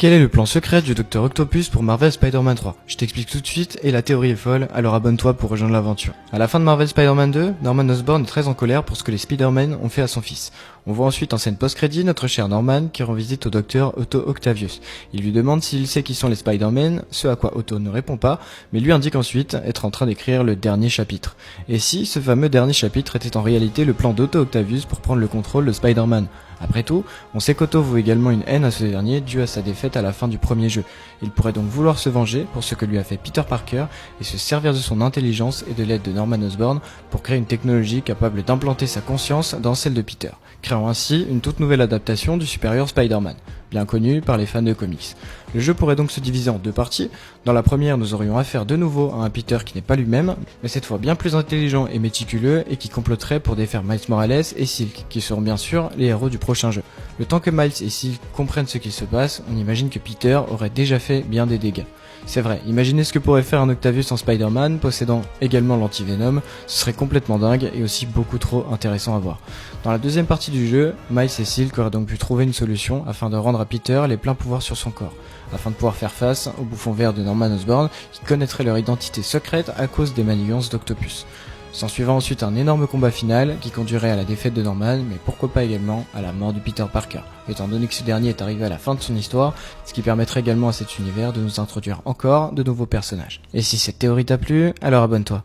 Quel est le plan secret du Dr Octopus pour Marvel Spider-Man 3? Je t'explique tout de suite et la théorie est folle, alors abonne-toi pour rejoindre l'aventure. À la fin de Marvel Spider-Man 2, Norman Osborn est très en colère pour ce que les Spider-Man ont fait à son fils. On voit ensuite en scène post-crédit notre cher Norman qui rend visite au docteur Otto Octavius. Il lui demande s'il sait qui sont les Spider-Man, ce à quoi Otto ne répond pas, mais lui indique ensuite être en train d'écrire le dernier chapitre. Et si ce fameux dernier chapitre était en réalité le plan d'Otto Octavius pour prendre le contrôle de Spider-Man? Après tout, on sait qu'Otto voue également une haine à ce dernier due à sa défaite à la fin du premier jeu. Il pourrait donc vouloir se venger pour ce que lui a fait Peter Parker et se servir de son intelligence et de l'aide de Norman Osborn pour créer une technologie capable d'implanter sa conscience dans celle de Peter, créant ainsi une toute nouvelle adaptation du supérieur Spider-Man, bien connu par les fans de comics. Le jeu pourrait donc se diviser en deux parties. Dans la première, nous aurions affaire de nouveau à un Peter qui n'est pas lui-même, mais cette fois bien plus intelligent et méticuleux et qui comploterait pour défaire Miles Morales et Silk, qui seront bien sûr les héros du prochain jeu. Le temps que Miles et Silk comprennent ce qu'il se passe, on imagine que Peter aurait déjà fait bien des dégâts. C'est vrai, imaginez ce que pourrait faire un Octavius en Spider-Man, possédant également l'anti-Venom, ce serait complètement dingue et aussi beaucoup trop intéressant à voir. Dans la deuxième partie du jeu, Miles et Silk auraient donc pu trouver une solution afin de rendre à Peter les pleins pouvoirs sur son corps, afin de pouvoir faire face au bouffon vert de Norman Osborn qui connaîtrait leur identité secrète à cause des manigances d'Octopus. S'en suivant ensuite un énorme combat final qui conduirait à la défaite de Norman, mais pourquoi pas également à la mort de Peter Parker, étant donné que ce dernier est arrivé à la fin de son histoire, ce qui permettrait également à cet univers de nous introduire encore de nouveaux personnages. Et si cette théorie t'a plu, alors abonne-toi.